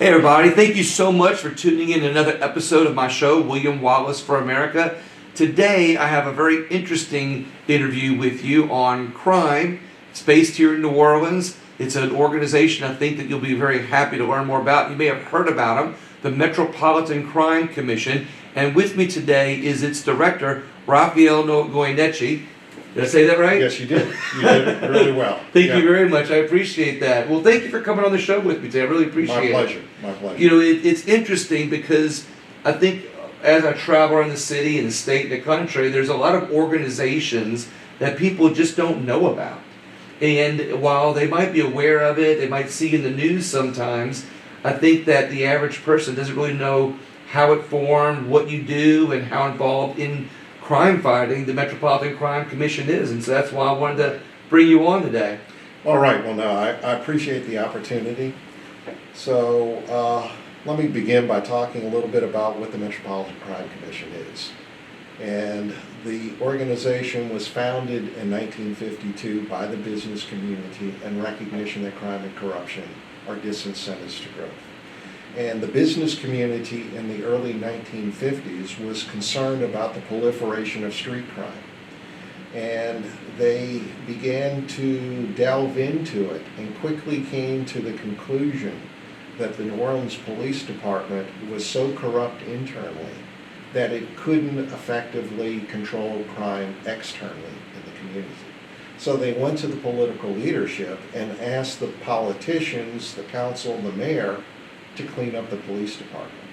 Hey everybody, thank you so much for tuning in to another episode of my show, Wallis For America. Today I have a very interesting interview with you on crime. It's based here in New Orleans. It's an organization I think that you'll be very happy to learn more about. You may have heard about them, the Metropolitan Crime Commission. And with me today is its director, Rafael Goyeneche. Did I say that right? Yes, you did. You did it really well. Thank you very much. I appreciate that. Well, thank you for coming on the show with me today. I really appreciate it. My pleasure. My pleasure. You know, it's interesting because I think as I travel around the city and the state and the country, there's a lot of organizations that people just don't know about. And while they might be aware of it, they might see in the news sometimes, I think that the average person doesn't really know how it formed, what you do, and how involved in crime fighting the Metropolitan Crime Commission is. And so that's why I wanted to bring you on today. All right. Well, no, I appreciate the opportunity. So let me begin by talking a little bit about what the Metropolitan Crime Commission is. And the organization was founded in 1952 by the business community in recognition that crime and corruption are disincentives to growth. And the business community in the early 1950s was concerned about the proliferation of street crime. And they began to delve into it and quickly came to the conclusion that the New Orleans Police Department was so corrupt internally that it couldn't effectively control crime externally in the community. So they went to the political leadership and asked the politicians, the council, the mayor, to clean up the police department.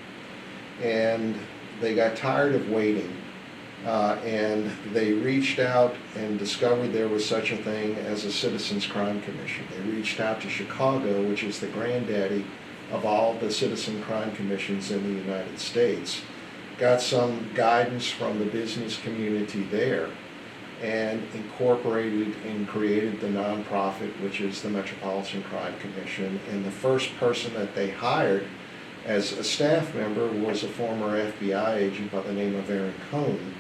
And they got tired of waiting, and they reached out and discovered there was such a thing as a Citizens Crime Commission. They reached out to Chicago, which is the granddaddy of all the citizen crime commissions in the United States, got some guidance from the business community there, and incorporated and created the nonprofit, which is the Metropolitan Crime Commission. And the first person that they hired as a staff member was a former FBI agent by the name of Aaron Cohn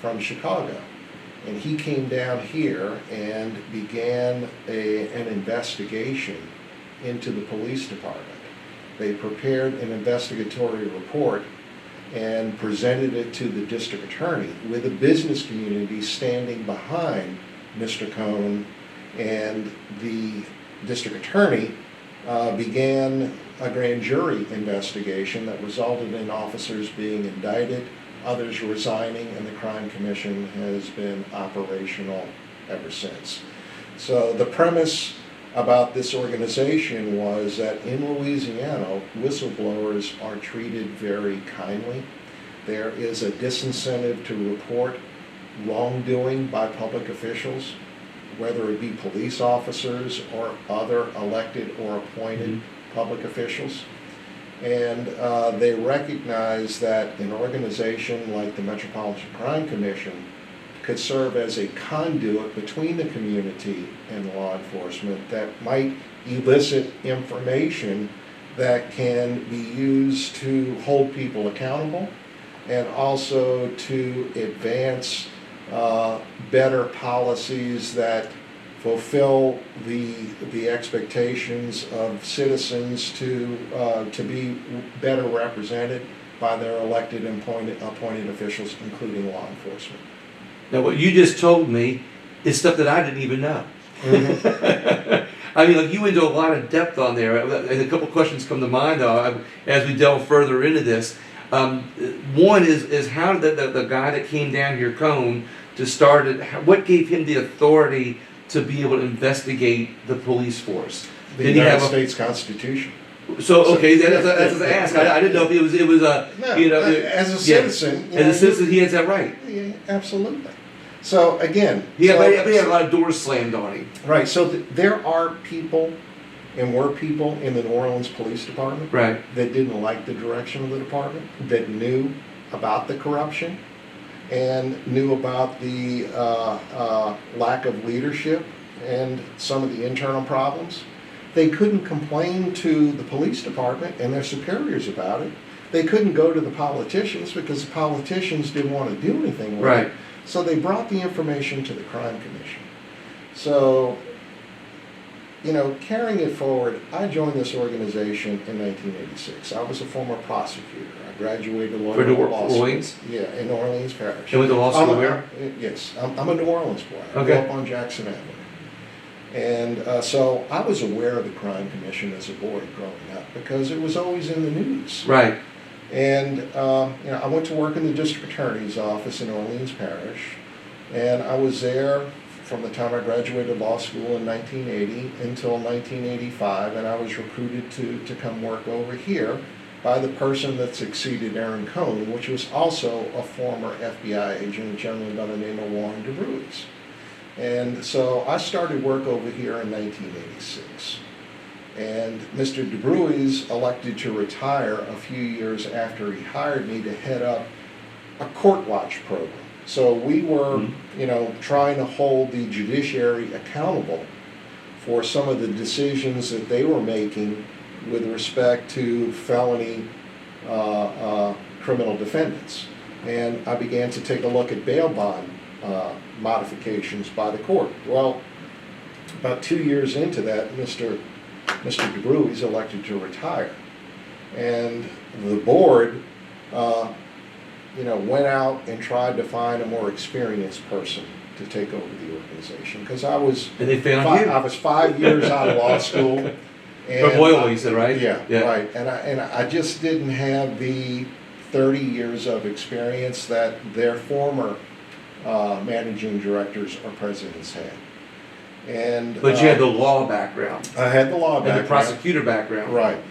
from Chicago. And he came down here and began an investigation into the police department. They prepared an investigatory report and presented it to the district attorney, with the business community standing behind Mr. Cohn. And the district attorney began a grand jury investigation that resulted in officers being indicted, others resigning, and the crime commission has been operational ever since. So the premise about this organization was that in Louisiana, whistleblowers are treated very kindly. There is a disincentive to report wrongdoing by public officials, whether it be police officers or other elected or appointed public officials. And they recognize that an organization like the Metropolitan Crime Commission could serve as a conduit between the community and law enforcement that might elicit information that can be used to hold people accountable and also to advance better policies that fulfill the expectations of citizens to be better represented by their elected and appointed officials, including law enforcement. Now, what you just told me is stuff that I didn't even know. I mean, like, you went into a lot of depth on there. And a couple questions come to mind, though, as we delve further into this. One is how did the guy that came down here, Cohn, to start it, what gave him the authority to be able to investigate the police force? The United States Constitution. So okay, that's what I asked. I didn't know if it was a no, you know, as a citizen. As a citizen, he has that right. Yeah, absolutely. So again, he had a lot of doors slammed on him. Right. So there are people, and were people in the New Orleans Police Department, right, that didn't like the direction of the department, that knew about the corruption, and knew about the lack of leadership and some of the internal problems. They couldn't complain to the police department and their superiors about it. They couldn't go to the politicians because the politicians didn't want to do anything with it. So they brought the information to the Crime Commission. So carrying it forward, I joined this organization in 1986. I was a former prosecutor. I graduated law For New law school. Orleans? Yeah, in Orleans Parish. You went to law school where? Yes, I'm a New Orleans boy. I Okay. grew up on Jackson Avenue. And so I was aware of the Crime Commission as a boy growing up because it was always in the news. Right. And I went to work in the district attorney's office in Orleans Parish, and I was there from the time I graduated law school in 1980 until 1985, and I was recruited to come work over here by the person that succeeded Aaron Cohn, which was also a former FBI agent, a gentleman by the name of Warren DeBruys. And so I started work over here in 1986. And Mr. DeBruys elected to retire a few years after he hired me to head up a court watch program. So we were, trying to hold the judiciary accountable for some of the decisions that they were making with respect to felony criminal defendants. And I began to take a look at bail bond modifications by the court. Well, about 2 years into that, Mr. DeBruys elected to retire. And the board went out and tried to find a more experienced person to take over the organization because I was And they found you. I was 5 years out of law school. And From Loyola, you said, right? Yeah, Yeah. right. And I just didn't have the 30 years of experience that their former managing directors or presidents had. And But you had the law background. I had the law And background. the prosecutor background. Right.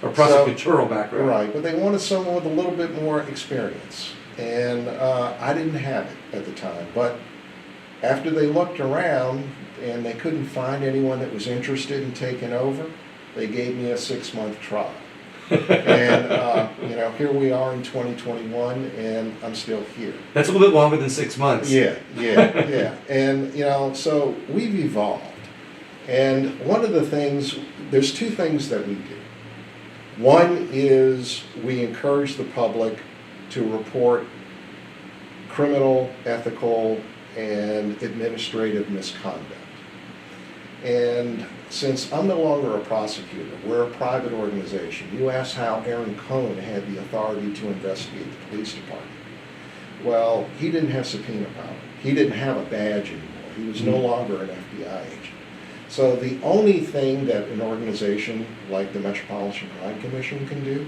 Or prosecutorial background. Right, but they wanted someone with a little bit more experience, and I didn't have it at the time. But after they looked around and they couldn't find anyone that was interested in taking over, they gave me a 6-month trial. And here we are in 2021, and I'm still here. That's a little bit longer than 6 months. Yeah. And so we've evolved. And one of the things, there's 2 things that we do. One is we encourage the public to report criminal, ethical, and administrative misconduct. And since I'm no longer a prosecutor, we're a private organization. You asked how Aaron Cohn had the authority to investigate the police department. Well, he didn't have subpoena power. He didn't have a badge anymore. He was no longer an FBI agent. So the only thing that an organization like the Metropolitan Crime Commission can do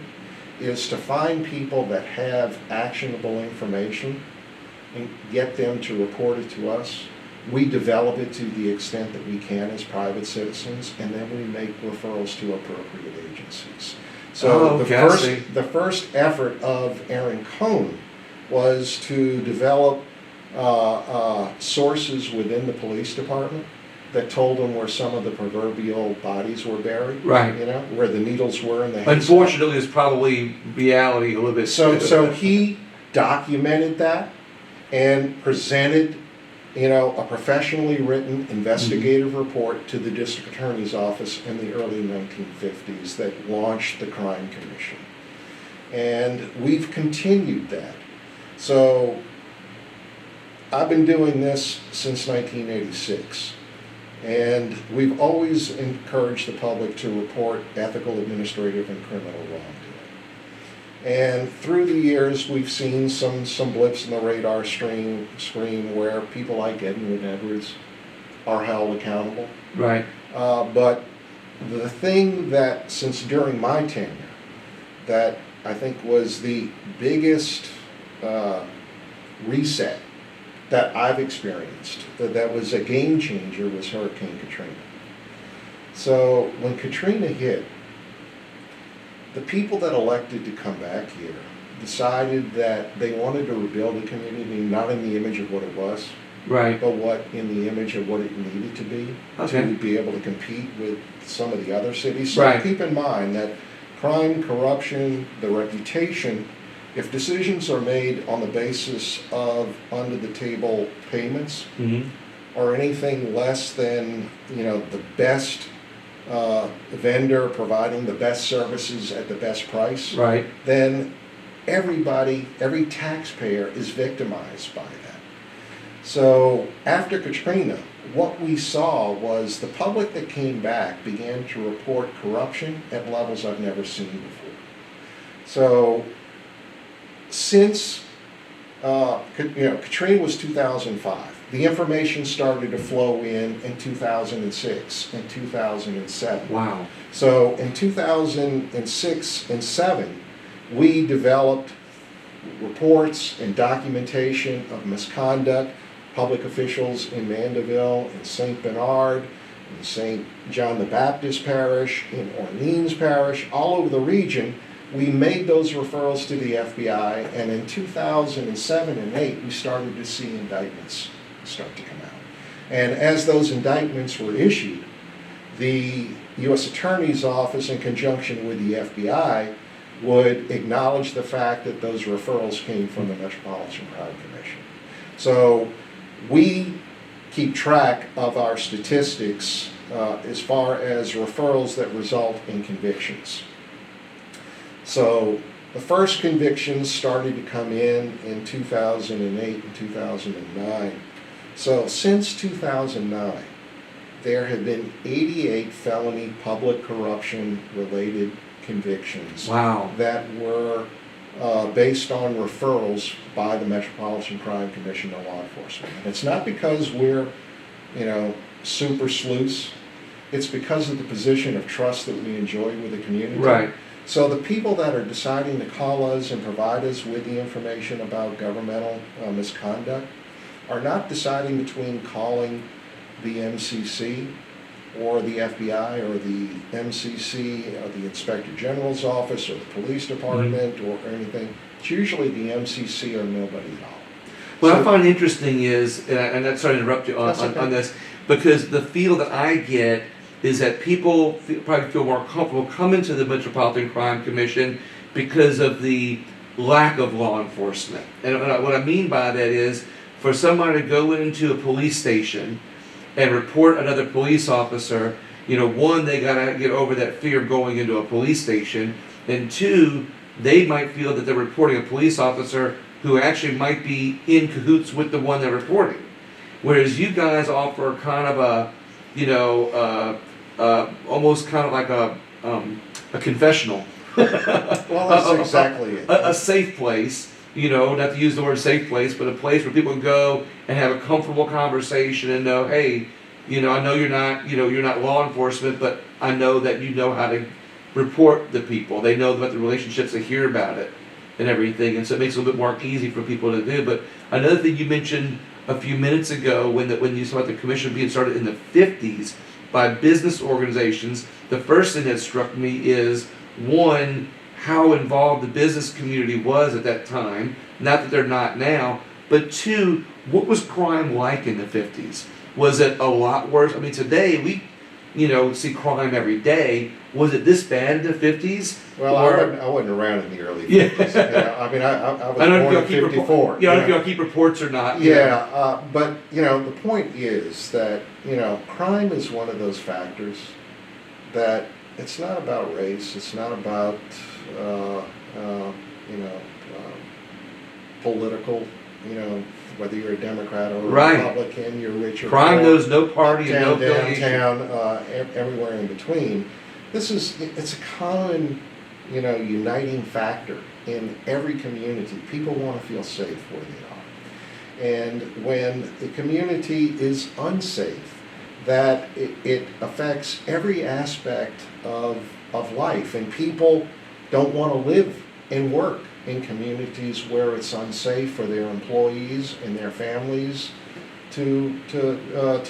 is to find people that have actionable information and get them to report it to us. We develop it to the extent that we can as private citizens, and then we make referrals to appropriate agencies. So the first effort of Aaron Cohn was to develop sources within the police department that told them where some of the proverbial bodies were buried. Right. Where the needles were in the haystack. Unfortunately, it's probably reality a little bit. So he documented that and presented, a professionally written investigative report to the district attorney's office in the early 1950s that launched the Crime Commission. And we've continued that. So I've been doing this since 1986. And we've always encouraged the public to report ethical, administrative, and criminal wrongdoing. And through the years, we've seen some blips in the radar screen where people like Edwin Edwards are held accountable. Right. But the thing that, since during my tenure, that I think was the biggest reset that I've experienced, that was a game changer, was Hurricane Katrina. So when Katrina hit, the people that elected to come back here decided that they wanted to rebuild the community not in the image of what it was, right, but in the image of what it needed to be, to be able to compete with some of the other cities. So keep in mind that crime, corruption, the reputation, if decisions are made on the basis of under-the-table payments or anything less than the best vendor providing the best services at the best price, then every taxpayer is victimized by that. So after Katrina, what we saw was the public that came back began to report corruption at levels I've never seen before. So since Katrina was 2005. The information started to flow in 2006 and 2007. Wow. So in 2006 and 7, we developed reports and documentation of misconduct. Public officials in Mandeville, in St. Bernard, in St. John the Baptist Parish, in Orleans Parish, all over the region. We made those referrals to the FBI, and in 2007 and 8, we started to see indictments start to come out. And as those indictments were issued, the U.S. Attorney's Office, in conjunction with the FBI, would acknowledge the fact that those referrals came from the Metropolitan Crime Commission. So we keep track of our statistics as far as referrals that result in convictions. So the first convictions started to come in 2008 and 2009. So since 2009, there have been 88 felony public corruption related convictions. Wow. That were based on referrals by the Metropolitan Crime Commission to law enforcement. And it's not because we're, super sleuths. It's because of the position of trust that we enjoy with the community. Right. So the people that are deciding to call us and provide us with the information about governmental misconduct are not deciding between calling the MCC or the FBI or the MCC or the Inspector General's office or the police department or anything. It's usually the MCC or nobody at all. What I find interesting is, and I'm sorry to interrupt you on this, because the feel that I get is that people probably feel more comfortable coming to the Metropolitan Crime Commission because of the lack of law enforcement. And what I mean by that is, for somebody to go into a police station and report another police officer, one, they gotta get over that fear of going into a police station, and two, they might feel that they're reporting a police officer who actually might be in cahoots with the one they're reporting. Whereas you guys offer kind of almost kind of like a confessional. Well, that's exactly it. A safe place. Not to use the word safe place, but a place where people can go and have a comfortable conversation and know, hey, I know you're not law enforcement, but I know that you know how to report the people. They know about the relationships, they hear about it and everything, and so it makes it a little bit more easy for people to do. But another thing you mentioned a few minutes ago, when you saw the commission being started in the 50s by business organizations, the first thing that struck me is, one, how involved the business community was at that time, not that they're not now, but two, what was crime like in the 50s? Was it a lot worse? I mean, today we, see crime every day. Was it this bad in the 50s? Well, I wasn't around in the early 50s. I was born in 54. I don't know if y'all keep reports or not. But, the point is that, crime is one of those factors that it's not about race, it's not about political, whether you're a Democrat or a Republican, you're rich or poor. Crime knows no party and no affiliation. Downtown, everywhere in between. It's a common, uniting factor in every community. People want to feel safe where they are. And when the community is unsafe, that it affects every aspect of life, and people don't want to live and work in communities where it's unsafe for their employees and their families to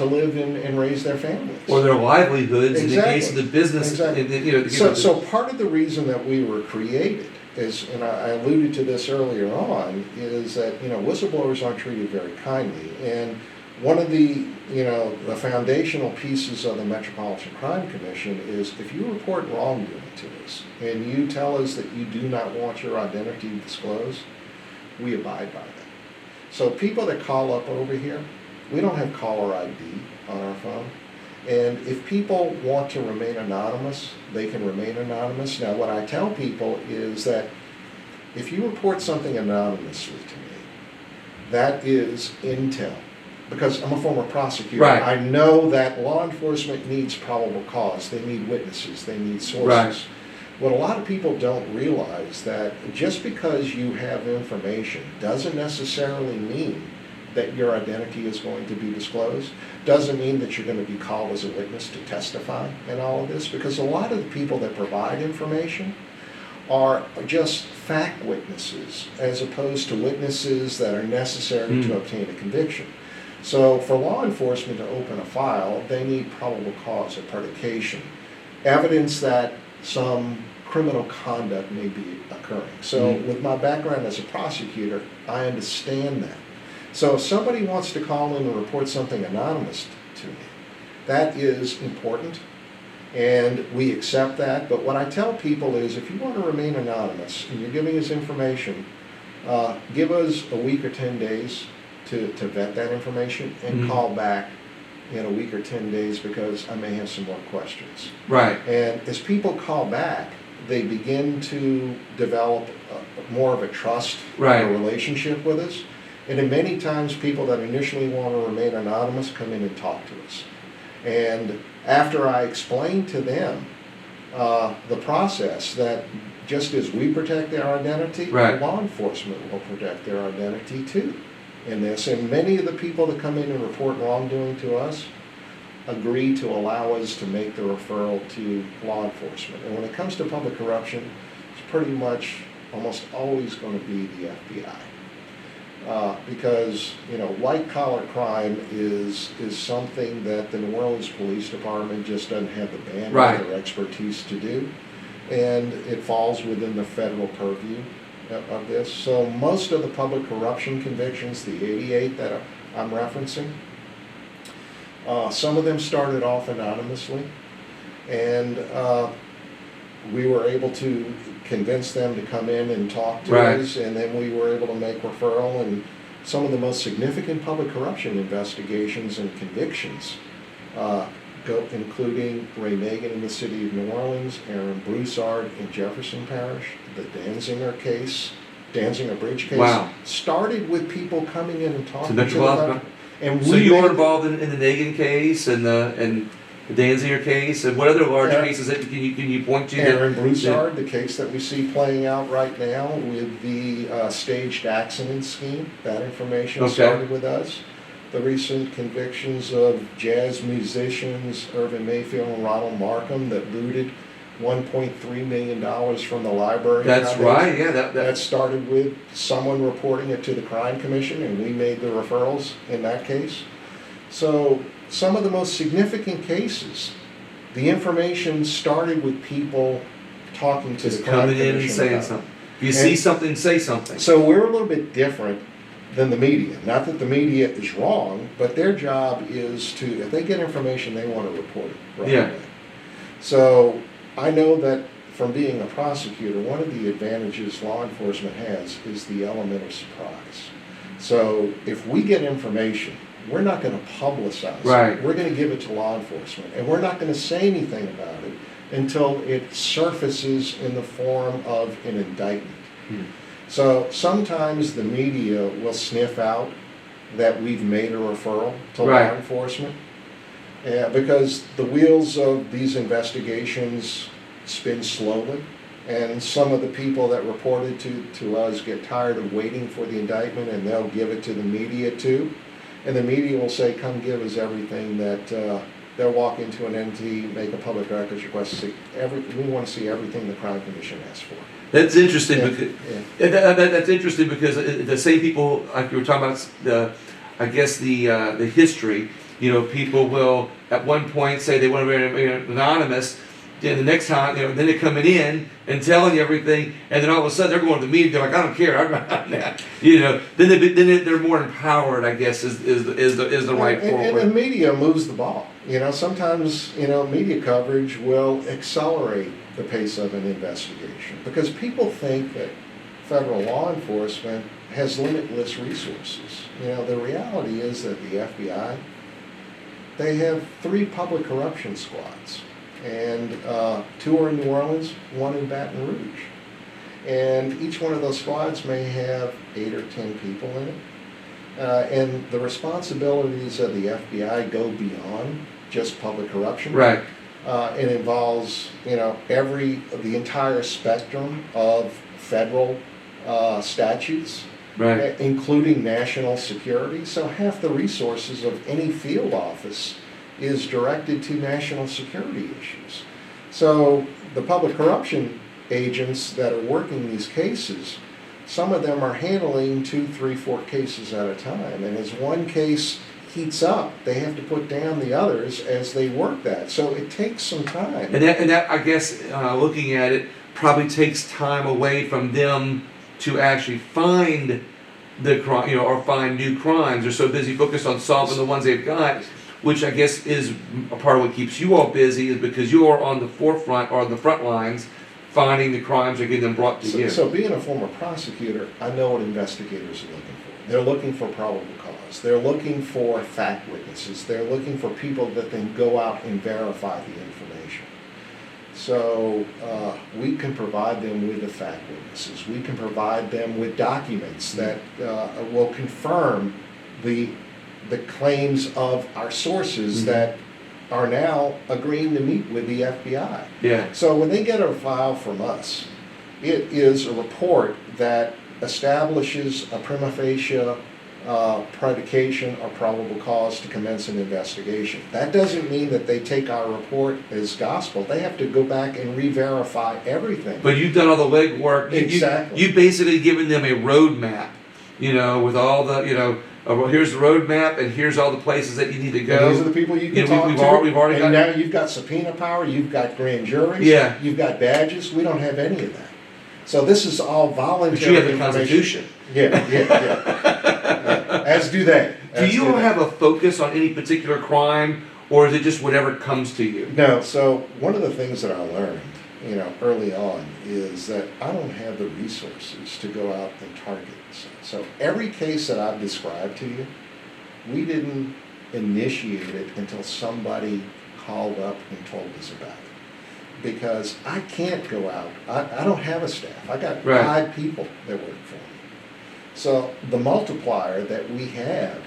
live and raise their families. Or their livelihoods. Exactly. In the case of the business. Exactly. So part of the reason that we were created is, and I alluded to this earlier on, is that whistleblowers aren't treated very kindly. And one of the foundational pieces of the Metropolitan Crime Commission is, if you report wrongdoing to us and you tell us that you do not want your identity disclosed, we abide by that. So people that call up over here, we don't have caller ID on our phone. And if people want to remain anonymous, they can remain anonymous. Now, what I tell people is that if you report something anonymously to me, that is intel because I'm a former prosecutor. Right. I know that law enforcement needs probable cause. They need witnesses. They need sources. Right. What a lot of people don't realize that just because you have information doesn't necessarily mean that your identity is going to be disclosed. Doesn't mean that you're going to be called as a witness to testify in all of this, because a lot of the people that provide information are just fact witnesses as opposed to witnesses that are necessary to obtain a conviction. So for law enforcement to open a file, they need probable cause or predication, evidence that some criminal conduct may be occurring. So with my background as a prosecutor, I understand that. So if somebody wants to call in and report something anonymous to me, that is important, and we accept that. But what I tell people is, if you want to remain anonymous and you're giving us information, give us a week or 10 days to vet that information and call back in a week or 10 days, because I may have some more questions. Right. And as people call back, they begin to develop more of a trust Right. or relationship with us. And then many times people that initially want to remain anonymous come in and talk to us. And after I explain to them the process, that just as we protect their identity, Right. law enforcement will protect their identity too in this. And many of the people that come in and report wrongdoing to us agree to allow us to make the referral to law enforcement. And when it comes to public corruption, it's pretty much almost always going to be the FBI. Because, you know, white-collar crime is something that the New Orleans Police Department just doesn't have the bandwidth Right. or expertise to do, and it falls within the federal purview of this. So most of the public corruption convictions, the 88 that I'm referencing, some of them started off anonymously, and we were able to convince them to come in and talk to Right. us, and then we were able to make referral. And some of the most significant public corruption investigations and convictions, including Ray Nagin in the city of New Orleans, Aaron Broussard in Jefferson Parish, the Danziger case, Danziger Bridge case, Wow. started with people coming in and talking to them Metropolitan. about. And So we you were made- involved in the Nagin case and the Danziger case, and what other large Yeah. cases that can you point to? Aaron Broussard, the case that we see playing out right now with the staged accident scheme, that information Okay. started with us. The recent convictions of jazz musicians Irvin Mayfield and Ronald Markham that looted $1.3 million from the library. That's Foundation. right. Yeah, That started with someone reporting it to the Crime Commission, and we made the referrals in that case. So some of the most significant cases, the information started with people talking to just the Crime coming in and Commission saying about it. something. If you see something, say something. So we're a little bit different than the media. Not that the media is wrong, but their job is to, if they get information, they want to report it right Yeah. away. So I know that from being a prosecutor, one of the advantages law enforcement has is the element of surprise. So if we get information, we're not going to publicize Right. it. We're going to give it to law enforcement, and we're not going to say anything about it until it surfaces in the form of an indictment. So sometimes the media will sniff out that we've made a referral to Right. law enforcement, because the wheels of these investigations spin slowly, and some of the people that reported to us get tired of waiting for the indictment, and they'll give it to the media too. And the media will say, come give us everything that, they'll walk into an entity, make a public records request, we want to see everything the Crime Commission asks for. That's interesting Yeah, because yeah. that's interesting because the same people, like you were talking about, the history. You know, people will at one point say they want to be anonymous. Then the next time, then they're coming in and telling you everything, and then all of a sudden they're going to the media. They're like, I don't care. I'm not that. Then they're more empowered. I guess is the right And the forward. media moves the ball. Sometimes media coverage will accelerate the pace of an investigation because people think that federal law enforcement has limitless resources. The reality is that the FBI, they have 3 public corruption squads. And 2 are in New Orleans, 1 in Baton Rouge. And each one of those squads may have 8 or 10 people in it. And the responsibilities of the FBI go beyond just public corruption. Right. It involves, the entire spectrum of federal statutes, Right. including national security. So half the resources of any field office is directed to national security issues. So the public corruption agents that are working these cases, some of them are handling 2, 3, 4 cases at a time. And as one case heats up, they have to put down the others as they work that. So it takes some time. And that I guess, looking at it, probably takes time away from them to actually find the crime, or find new crimes. They're so busy focused on solving the ones they've got, which I guess is a part of what keeps you all busy, is because you are on the forefront or the front lines finding the crimes or getting them brought to you. So being a former prosecutor, I know what investigators are looking for. They're looking for probable cause. They're looking for fact witnesses. They're looking for people that then go out and verify the information. So we can provide them with the fact witnesses. We can provide them with documents that will confirm the claims of our sources that are now agreeing to meet with the FBI. Yeah. So when they get a file from us, it is a report that establishes a prima facie predication or probable cause to commence an investigation. That doesn't mean that they take our report as gospel. They have to go back and re-verify everything. But you've done all the legwork. Exactly. You've basically given them a roadmap, with all the, here's the roadmap and here's all the places that you need to go. And these are the people you can talk to. We've already got. Now you've got subpoena power, you've got grand juries, Yeah. You've got badges. We don't have any of that. So this is all voluntary. But you have the information. Constitution. Yeah. As do they. Do you all have a focus on any particular crime, or is it just whatever comes to you? No. So one of the things that I learned, early on, is that I don't have the resources to go out and target. So every case that I've described to you, we didn't initiate it until somebody called up and told us about it. Because I can't go out. I don't have a staff. I got 5 people that work for me. So the multiplier that we have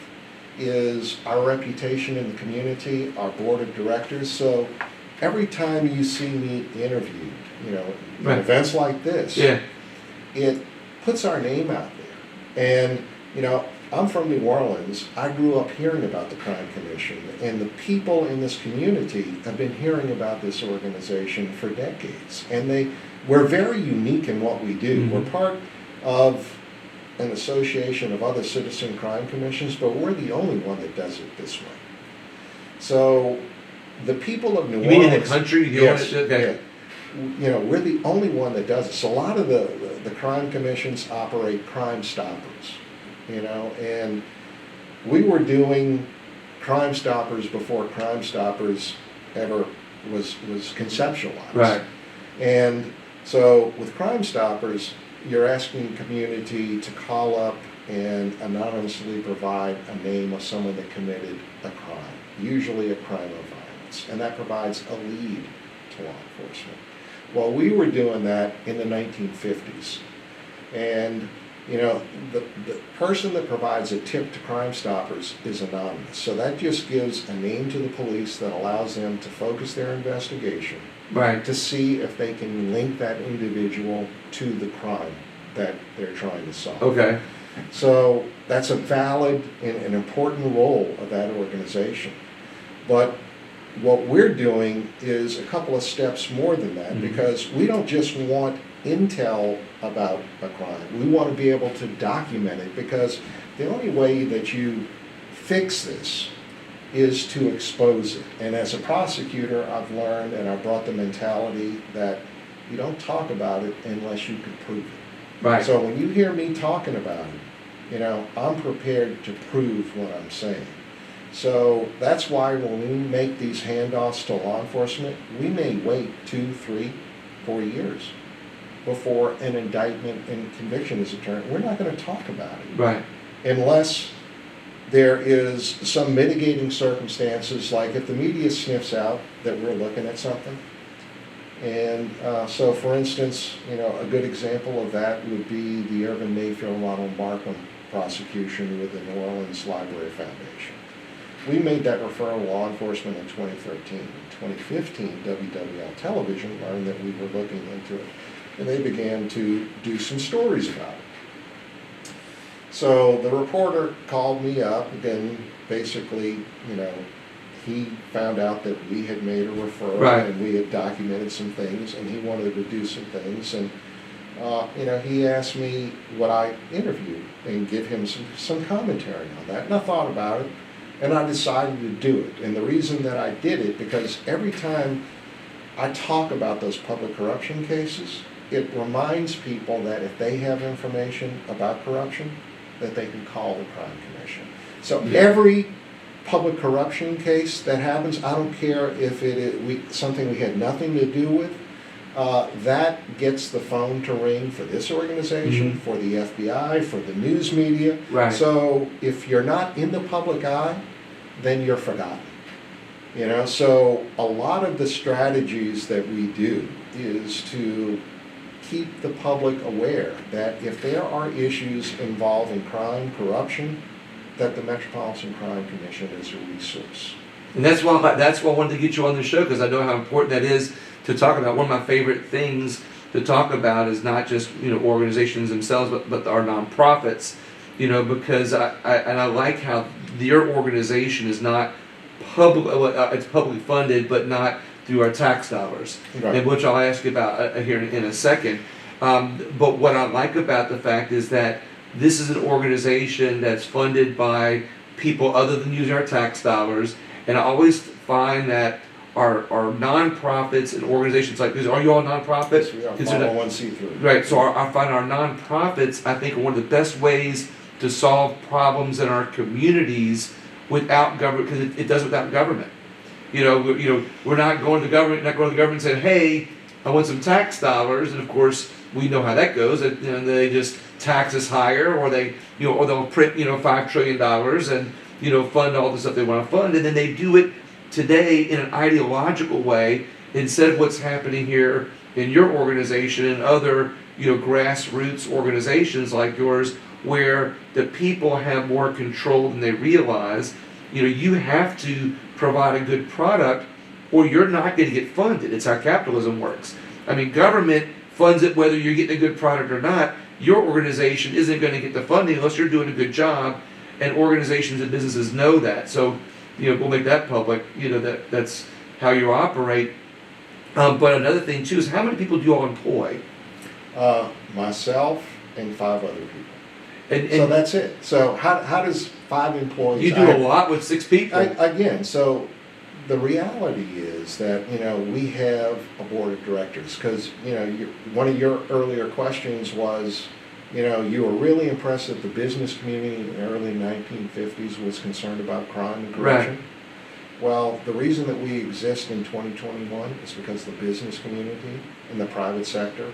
is our reputation in the community, our board of directors. So every time you see me interviewed, in events like this, it puts our name out there. And, I'm from New Orleans. I grew up hearing about the Crime Commission, and the people in this community have been hearing about this organization for decades. And we're very unique in what we do. Mm-hmm. We're part of an association of other citizen crime commissions, but we're the only one that does it this way. So the people of New Orleans... You mean in the country? Yes. Okay. Yeah. We're the only one that does it. So a lot of the crime commissions operate Crime Stoppers. And we were doing Crime Stoppers before Crime Stoppers ever was conceptualized. Right. And so with Crime Stoppers, you're asking the community to call up and anonymously provide a name of someone that committed a crime, usually a crime of violence, and that provides a lead to law enforcement. Well, we were doing that in the 1950s. And the person that provides a tip to Crime Stoppers is anonymous. So that just gives a name to the police that allows them to focus their investigation to see if they can link that individual to the crime that they're trying to solve. Okay. So that's a valid and an important role of that organization. But what we're doing is a couple of steps more than that, because we don't just want intel about a crime. We want to be able to document it, because the only way that you fix this is to expose it. And as a prosecutor, I've learned, and I brought the mentality that you don't talk about it unless you can prove it. Right. So when you hear me talking about it, I'm prepared to prove what I'm saying. So that's why when we make these handoffs to law enforcement, we may wait 2, 3, 4 years before an indictment and conviction is returned. We're not going to talk about it. Right. Unless there is some mitigating circumstances, like if the media sniffs out that we're looking at something. And so, for instance, a good example of that would be the Irvin Mayfield Ronald Markham prosecution with the New Orleans Library Foundation. We made that referral to law enforcement in 2013. In 2015, WWL Television learned that we were looking into it, and they began to do some stories about it. So the reporter called me up, and basically, he found out that we had made a referral, Right. and we had documented some things, and he wanted to do some things, and he asked me would I interview and give him some commentary on that, and I thought about it, and I decided to do it. And the reason that I did it, because every time I talk about those public corruption cases, it reminds people that if they have information about corruption, that they can call the Crime Commission. So every public corruption case that happens, I don't care if it is something we had nothing to do with, that gets the phone to ring for this organization, for the FBI, for the news media. Right. So if you're not in the public eye, then you're forgotten. So a lot of the strategies that we do is to keep the public aware that if there are issues involving crime, corruption, that the Metropolitan Crime Commission is a resource. And that's why I wanted to get you on the show, because I know how important that is to talk about. One of my favorite things to talk about is not just organizations themselves, but our nonprofits. Because I like how your organization is not it's publicly funded, but not through our tax dollars, Right. and which I'll ask you about here in a second. But what I like about the fact is that this is an organization that's funded by people other than using our tax dollars, and I always find that our nonprofits and organizations like this, are you all nonprofits? Yes, we are. Consider- 501c3. Right, so I find our nonprofits, I think, are one of the best ways to solve problems in our communities without government, because it does without government. We're not going to the government, and saying, hey, I want some tax dollars, and of course, we know how that goes. They just tax us higher, or or they'll print, $5 trillion and, fund all the stuff they want to fund, and then they do it today in an ideological way instead of what's happening here in your organization and other, grassroots organizations like yours, where the people have more control than they realize. You have to provide a good product, or you're not going to get funded. It's how capitalism works. I mean, government funds it whether you're getting a good product or not. Your organization isn't going to get the funding unless you're doing a good job, and organizations and businesses know that. So, we'll make that public. That's how you operate. But another thing too is, how many people do you all employ? Myself and 5 other people. And So that's it. So how does 5 employees? you do a lot with 6 people. Again, so the reality is that we have a board of directors, because one of your earlier questions was you were really impressed that the business community in the early 1950s was concerned about crime and corruption. Right. Well, the reason that we exist in 2021 is because the business community and the private sector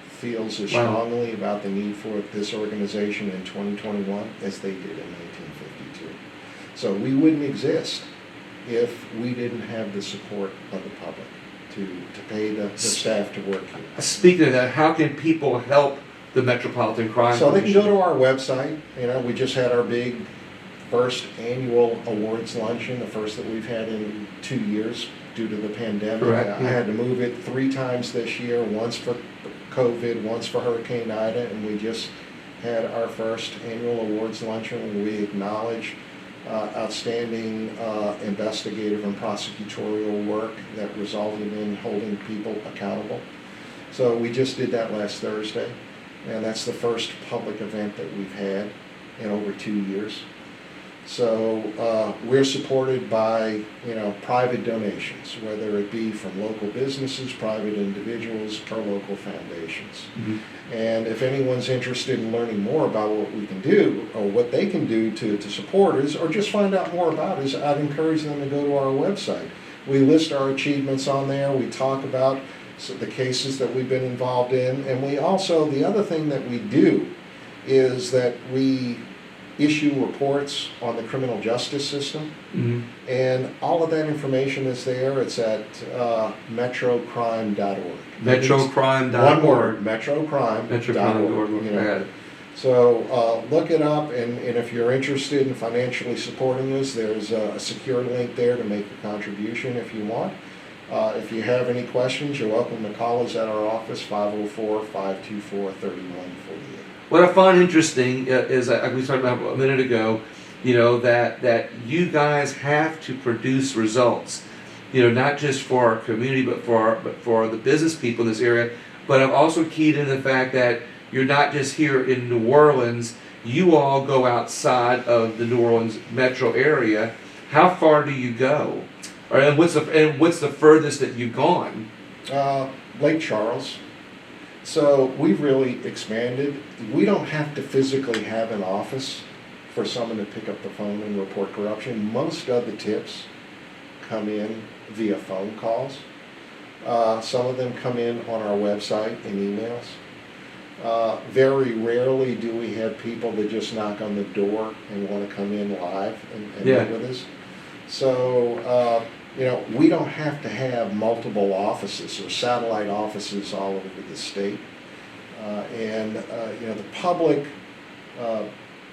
feels as Wow. strongly about the need for this organization in 2021 as they did in 1952. So we wouldn't exist if we didn't have the support of the public to pay the staff to work here. Speaking of that, how can people help the Metropolitan Crime So they Commission? can go to our website. We just had our big first annual awards luncheon, the first that we've had in 2 years due to the pandemic. Correct, I yeah. had to move it 3 times this year, once for COVID, once for Hurricane Ida, and we just had our first annual awards luncheon where we acknowledge outstanding investigative and prosecutorial work that resulted in holding people accountable. So we just did that last Thursday, and that's the first public event that we've had in over 2 years. So we're supported by private donations, whether it be from local businesses, private individuals, or local foundations. Mhm. And if anyone's interested in learning more about what we can do, or what they can do to support us, or just find out more about us, I'd encourage them to go to our website. We list our achievements on there. We talk about the cases that we've been involved in. And we also, the other thing that we do is that we issue reports on the criminal justice system. Mhm. And all of that information is there. It's at metrocrime.org. Metrocrime.org. One word, metrocrime.org. Metrocrime.org. I got it. So look it up, and if you're interested in financially supporting this, there's a secure link there to make a contribution if you want. If you have any questions, you're welcome to call us at our office, 504-524-3148. What I find interesting is, like we talked about a minute ago, that you guys have to produce results, not just for our community, but for the business people in this area. But I've also keyed in the fact that you're not just here in New Orleans. You all go outside of the New Orleans metro area. How far do you go? And what's the furthest that you've gone? Lake Charles. So we've really expanded. We don't have to physically have an office for someone to pick up the phone and report corruption. Most of the tips come in via phone calls. Some of them come in on our website and emails. Very rarely do we have people that just knock on the door and want to come in live and meet with us. So, we don't have to have multiple offices or satellite offices all over the state. The public,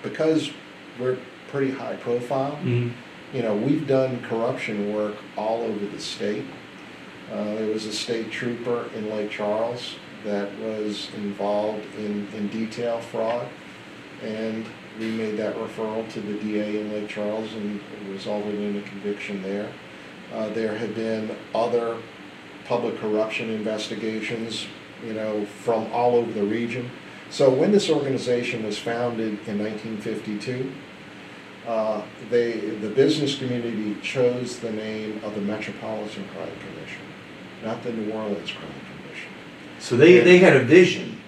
because we're pretty high profile, we've done corruption work all over the state. There was a state trooper in Lake Charles that was involved in detail fraud, and we made that referral to the DA in Lake Charles, and it resulted in a conviction there. There had been other public corruption investigations, from all over the region. So when this organization was founded in 1952, the business community chose the name of the Metropolitan Crime Commission, not the New Orleans Crime Commission. So they had a vision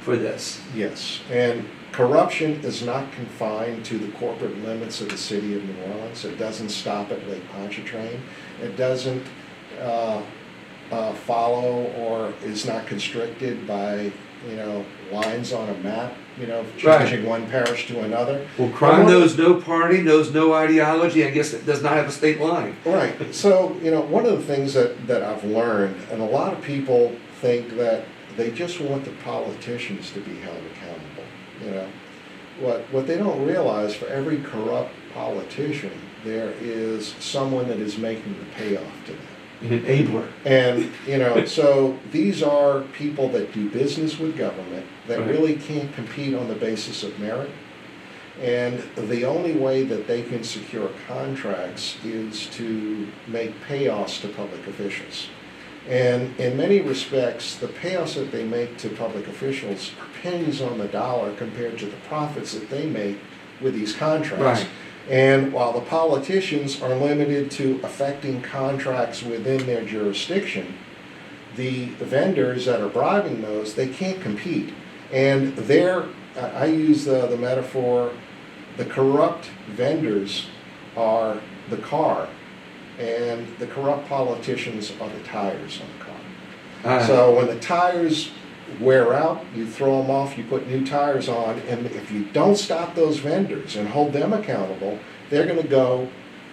for this. Yes, and corruption is not confined to the corporate limits of the city of New Orleans. It doesn't stop at Lake Pontchartrain. It doesn't follow or is not constricted by lines on a map, changing one parish to another. Well, crime knows no party, knows no ideology. I guess it does not have a state line. Right. So, one of the things that I've learned, and a lot of people think that they just want the politicians to be held accountable. What they don't realize, for every corrupt politician, there is someone that is making the payoff to them. An enabler. And, so these are people that do business with government that Right. really can't compete on the basis of merit. And the only way that they can secure contracts is to make payoffs to public officials. And in many respects, the payoffs that they make to public officials are pennies on the dollar compared to the profits that they make with these contracts. Right. And while the politicians are limited to affecting contracts within their jurisdiction, the vendors that are bribing those, they can't compete. And I use the metaphor, the corrupt vendors are the car, and the corrupt politicians are the tires on the car. So when the tires wear out, you throw them off, you put new tires on, and if you don't stop those vendors and hold them accountable, they're going to go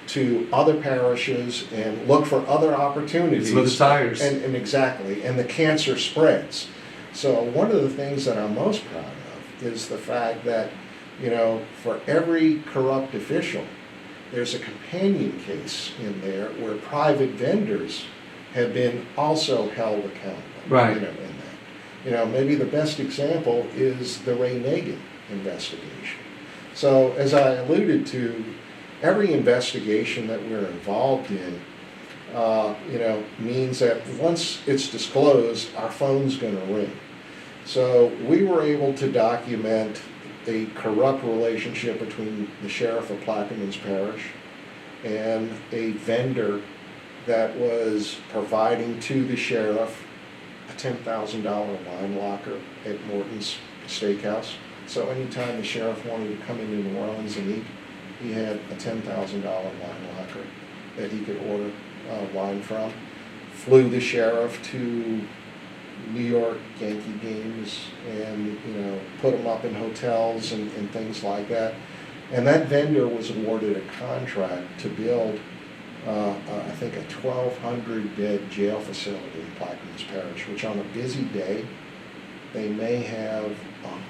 to other parishes and look for other opportunities. For the tires. And exactly, and the cancer spreads. So one of the things that I'm most proud of is the fact that, for every corrupt official, there's a companion case in there where private vendors have been also held accountable. Right. In that. Maybe the best example is the Ray Nagin investigation. So as I alluded to, every investigation that we're involved in, means that once it's disclosed, our phone's going to ring. So we were able to document a corrupt relationship between the sheriff of Plaquemines Parish and a vendor that was providing to the sheriff a $10,000 wine locker at Morton's Steakhouse. So anytime the sheriff wanted to come into New Orleans and eat, he had a $10,000 wine locker that he could order wine from. Flew the sheriff to New York Yankee games and put them up in hotels and things like that. And that vendor was awarded a contract to build I think a 1,200 bed jail facility in Plaquemines Parish, which on a busy day, they may have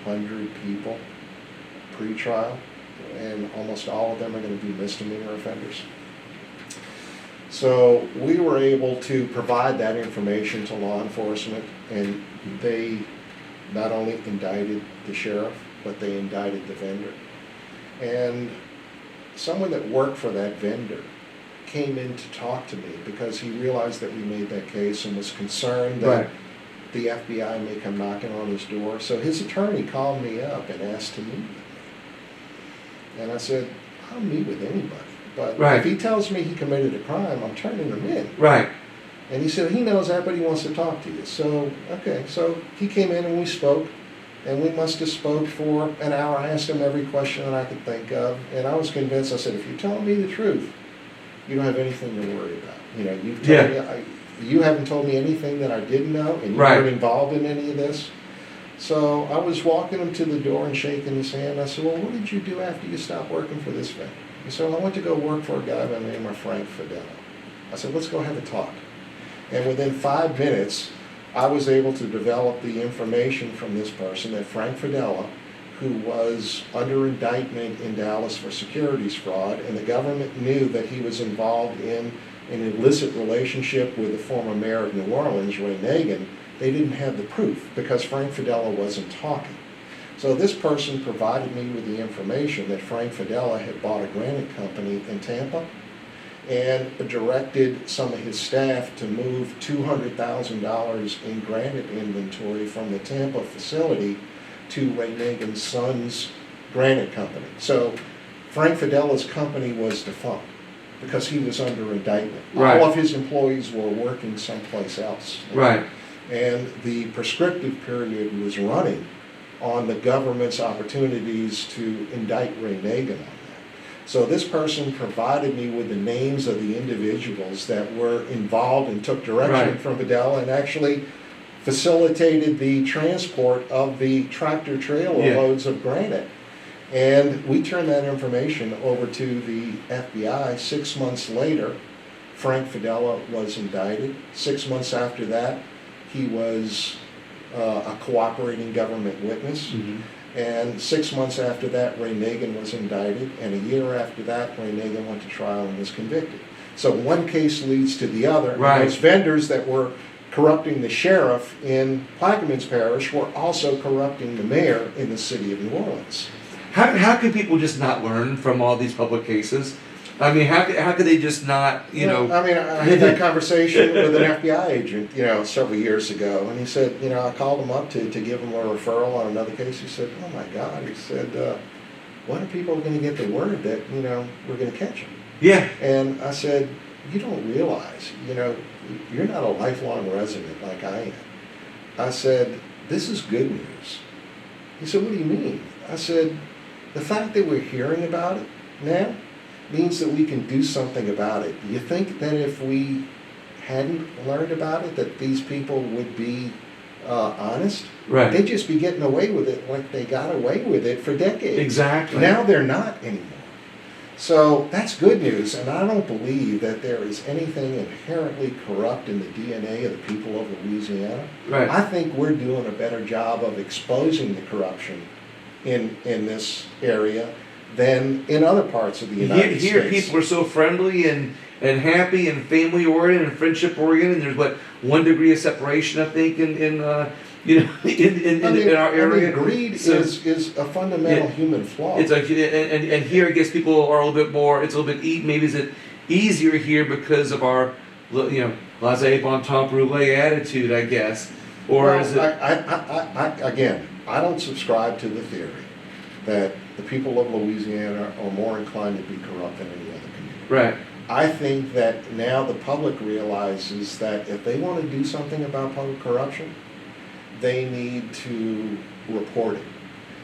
100 people pre-trial, and almost all of them are going to be misdemeanor offenders. So we were able to provide that information to law enforcement, and they not only indicted the sheriff, but they indicted the vendor. And someone that worked for that vendor came in to talk to me because he realized that we made that case and was concerned that Right. the FBI may come knocking on his door. So his attorney called me up and asked to meet with me. And I said, I'll meet with anybody. But Right. if he tells me he committed a crime, I'm turning him in. Right. And he said, he knows that, but he wants to talk to you. So, okay, so he came in and we spoke. And we must have spoke for an hour. I asked him every question that I could think of. And I was convinced, I said, if you're telling me the truth, you don't have anything to worry about. You know, you've told me, you haven't told me anything that I didn't know, and you Right. weren't involved in any of this. So I was walking him to the door and shaking his hand. I said, well, what did you do after you stopped working for this vendor? He said, well, I went to go work for a guy by the name of Frank Fidel. I said, let's go have a talk. And within 5 minutes, I was able to develop the information from this person that Frank Fidela, who was under indictment in Dallas for securities fraud, and the government knew that he was involved in an illicit relationship with the former mayor of New Orleans, Ray Nagin. They didn't have the proof because Frank Fidela wasn't talking. So this person provided me with the information that Frank Fidela had bought a granite company in Tampa and directed some of his staff to move $200,000 in granite inventory from the Tampa facility to Ray Nagin's son's granite company. So Frank Fidela's company was defunct because he was under indictment. Right. All of his employees were working someplace else. Right. And the prescriptive period was running on the government's opportunities to indict Ray Nagin on that. So this person provided me with the names of the individuals that were involved and took direction Right. from Fidel and actually facilitated the transport of the tractor trailer Yeah. loads of granite. And we turned that information over to the FBI. 6 months later, Frank Fidela was indicted. 6 months after that, he was a cooperating government witness. Mhm. And 6 months after that, Ray Nagin was indicted. And a year after that, Ray Nagin went to trial and was convicted. So one case leads to the other. Right. And those vendors that were corrupting the sheriff in Plaquemines Parish were also corrupting the mayor in the city of New Orleans. How can people just not learn from all these public cases? I mean, how could they just not, you know? I mean, I had that conversation with an FBI agent, several years ago, and he said, I called him up to give him a referral on another case. He said, oh my God, he said, when are people going to get the word that, we're going to catch him? Yeah. And I said, you don't realize, you're not a lifelong resident like I am. I said, this is good news. He said, what do you mean? I said, the fact that we're hearing about it now means that we can do something about it. Do you think that if we hadn't learned about it, that these people would be honest? Right. They'd just be getting away with it like they got away with it for decades. Exactly. Now they're not anymore. So that's good news, and I don't believe that there is anything inherently corrupt in the DNA of the people of Louisiana. Right. I think we're doing a better job of exposing the corruption in this area than in other parts of the United Here States. people are so friendly and happy and family oriented and friendship oriented. And there's 1 degree of separation, I think, in our area. Greed So is a fundamental human flaw. it's and here I guess people are a little bit more. It's a little bit maybe is it easier here because of our laissez bon temps roulette attitude, I guess, or Well, is it? again, I don't subscribe to the theory that the people of Louisiana are more inclined to be corrupt than any other community. Right. I think that now the public realizes that if they want to do something about public corruption, they need to report it.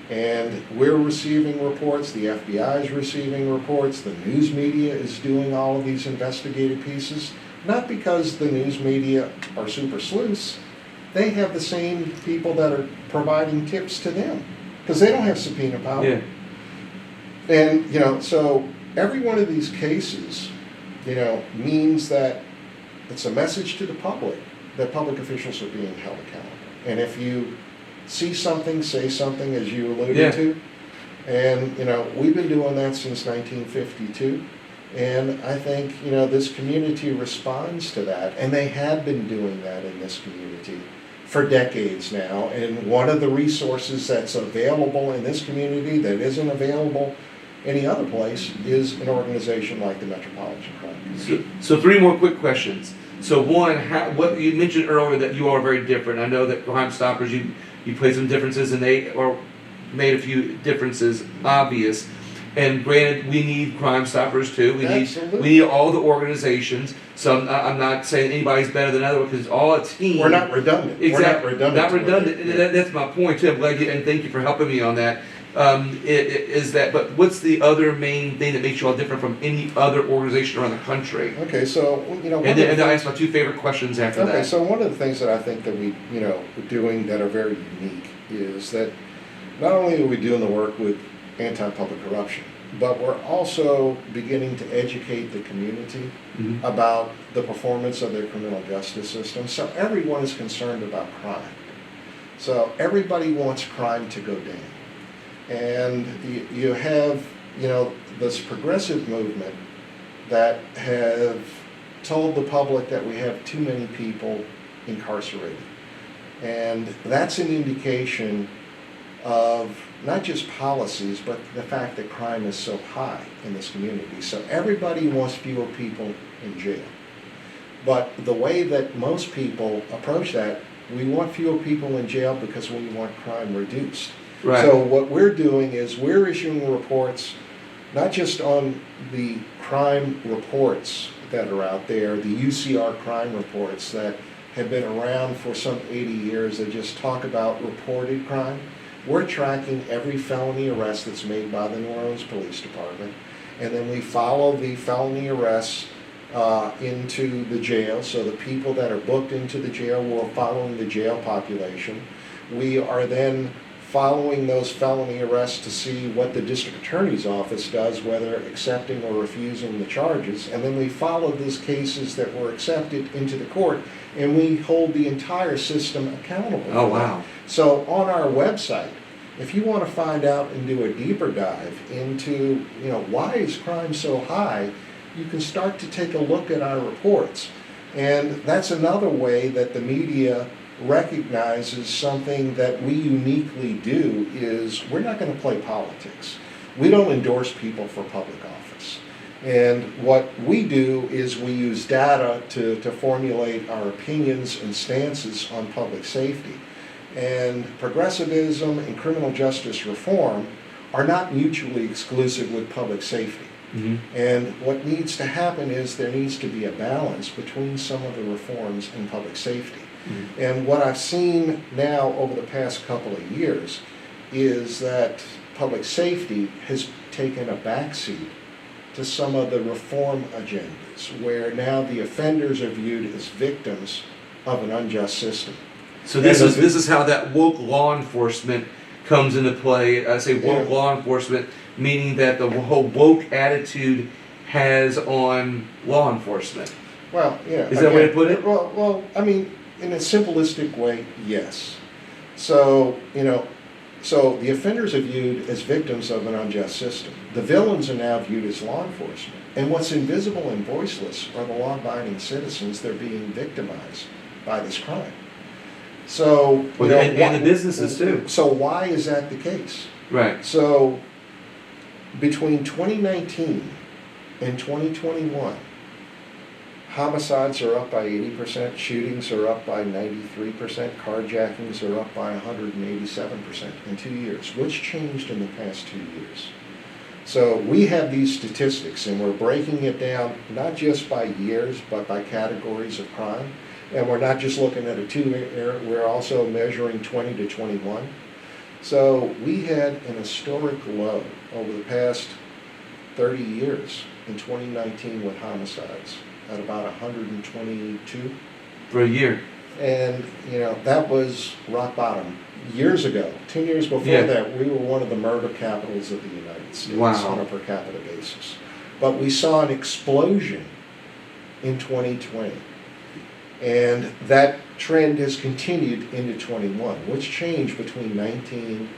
And we're receiving reports, the FBI is receiving reports, the news media is doing all of these investigative pieces, not because the news media are super sleuths. They have the same people that are providing tips to them because they don't have subpoena power. Yeah. And, so every one of these cases, means that it's a message to the public that public officials are being held accountable. And if you see something, say something, as you alluded Yeah. to. And, we've been doing that since 1952. And I think, this community responds to that. And they have been doing that in this community for decades now. And one of the resources that's available in this community that isn't available any other place is an organization like the Metropolitan Crime Commission. So three more quick questions. So one, what you mentioned earlier that you are very different. I know that Crime Stoppers, you played some differences, and they are made a few differences obvious. And granted, we need Crime Stoppers too. Absolutely. We need all the organizations. So I'm not saying anybody's better than other because it's all a team. We're not redundant. Exactly. We're not redundant. Not redundant. Yeah. That's my point too. I'm glad you, and thank you for helping me on that. But what's the other main thing that makes you all different from any other organization around the country? Okay, so, And then I ask my two favorite questions after that. Okay, so one of the things that I think that we, are doing that are very unique is that not only are we doing the work with anti-public corruption, but we're also beginning to educate the community about the performance of their criminal justice system. So everyone is concerned about crime. So everybody wants crime to go down. And you have, this progressive movement that have told the public that we have too many people incarcerated. And that's an indication of not just policies, but the fact that crime is so high in this community. So everybody wants fewer people in jail. But the way that most people approach that, we want fewer people in jail because we want crime reduced. Right. So what we're doing is we're issuing reports, not just on the crime reports that are out there, the UCR crime reports that have been around for some 80 years that just talk about reported crime. We're tracking every felony arrest that's made by the New Orleans Police Department, and then we follow the felony arrests into the jail. So the people that are booked into the jail, we're following the jail population. We are then following those felony arrests to see what the district attorney's office does, whether accepting or refusing the charges. And then we follow those cases that were accepted into the court, and we hold the entire system accountable. Oh, wow. So on our website, if you want to find out and do a deeper dive into, why is crime so high, you can start to take a look at our reports. And that's another way that the media recognizes something that we uniquely do is we're not going to play politics. We don't endorse people for public office. And what we do is we use data to formulate our opinions and stances on public safety. And progressivism and criminal justice reform are not mutually exclusive with public safety. And what needs to happen is there needs to be a balance between some of the reforms and public safety. And what I've seen now over the past couple of years is that public safety has taken a backseat to some of the reform agendas, where now the offenders are viewed as victims of an unjust system. So this is how that woke law enforcement comes into play. I say woke law enforcement, meaning that the whole woke attitude has on law enforcement. Well, yeah. Is that the way to put it? Well, I mean, in a simplistic way, yes. So, so the offenders are viewed as victims of an unjust system. The villains are now viewed as law enforcement. And what's invisible and voiceless are the law-abiding citizens that are being victimized by this crime. So, and the businesses too. So why is that the case? Right. So between 2019 and 2021, homicides are up by 80%, shootings are up by 93%, carjackings are up by 187% in 2 years. What's changed in the past 2 years? So we have these statistics, and we're breaking it down not just by years, but by categories of crime. And we're not just looking at a 2-year, we're also measuring 20 to 21. So we had an historic low over the past 30 years in 2019 with homicides at about 122. For a year. And, that was rock bottom. Years ago, 10 years before that, we were one of the murder capitals of the United States on a per capita basis. But we saw an explosion in 2020. And that trend has continued into 21. What's changed between 19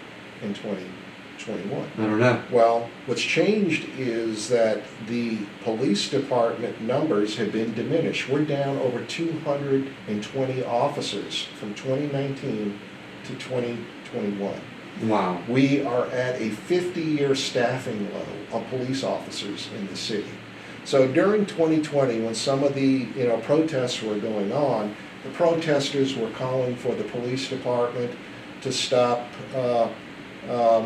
and 2021? I don't know. Well, what's changed is that the police department numbers have been diminished. We're down over 220 officers from 2019 to 2021. Wow. We are at a 50-year staffing low of police officers in the city. So during 2020, when some of the protests were going on, the protesters were calling for the police department to stop, to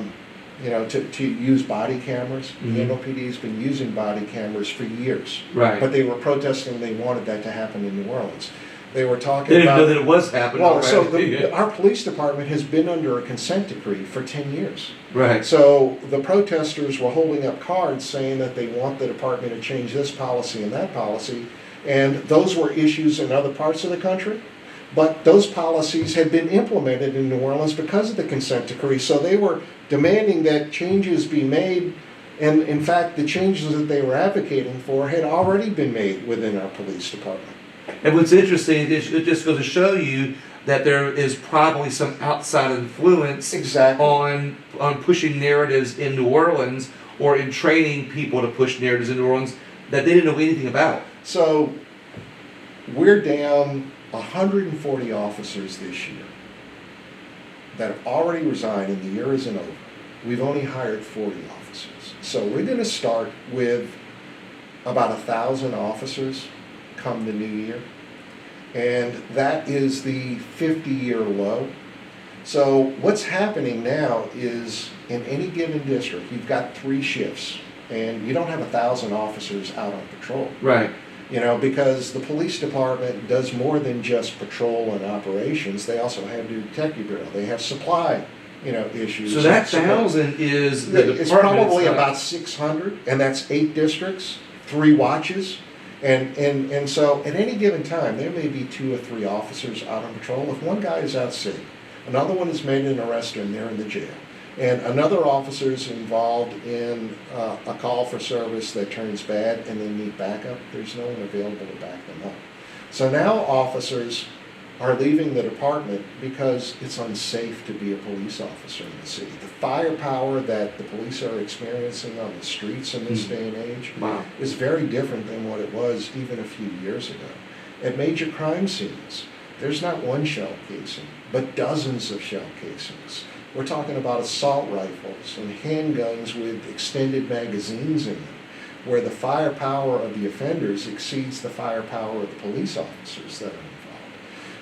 use body cameras. Mm-hmm. The NOPD has been using body cameras for years, Right. but they were protesting. They wanted that to happen in New Orleans. They were talking They didn't about. know that it was happening. Well, right? so our police department has been under a consent decree for 10 years. Right. So the protesters were holding up cards saying that they want the department to change this policy and that policy, and those were issues in other parts of the country. But those policies had been implemented in New Orleans because of the consent decree, so they were demanding that changes be made, and in fact, the changes that they were advocating for had already been made within our police department. And what's interesting is it just goes to show you that there is probably some outside influence Exactly. on pushing narratives in New Orleans or in training people to push narratives in New Orleans that they didn't know anything about. So we're down 140 officers this year that have already resigned, and the year isn't over. We've only hired 40 officers. So we're going to start with about 1,000 officers come the new year. And that is the 50-year low. So what's happening now is in any given district, you've got 3 shifts, and you don't have 1,000 officers out on patrol. Right. Because the police department does more than just patrol and operations. They also have the detective bureau. They have supply, issues. So that 1,000 is the It's department probably itself. about 600, and that's 8 districts, 3 watches. And so at any given time, there may be 2 or 3 officers out on patrol. If one guy is out sick, another one has made an arrest and they're in the jail, and another officer is involved in a call for service that turns bad and they need backup, there's no one available to back them up. So now officers are leaving the department because it's unsafe to be a police officer in the city. The firepower that the police are experiencing on the streets in this day and age Wow. is very different than what it was even a few years ago. At major crime scenes, there's not one shell casing, but dozens of shell casings. We're talking about assault rifles and handguns with extended magazines in them, where the firepower of the offenders exceeds the firepower of the police officers that are involved.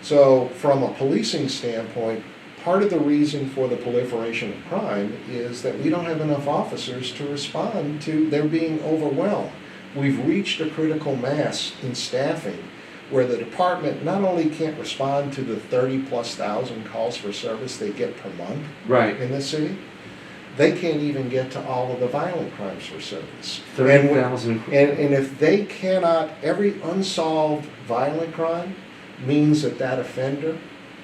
So from a policing standpoint, part of the reason for the proliferation of crime is that we don't have enough officers to respond to their being overwhelmed. We've reached a critical mass in staffing where the department not only can't respond to the 30,000+ calls for service they get per month Right. in the city, they can't even get to all of the violent crimes for service. 30,000. And if they cannot, every unsolved violent crime means that offender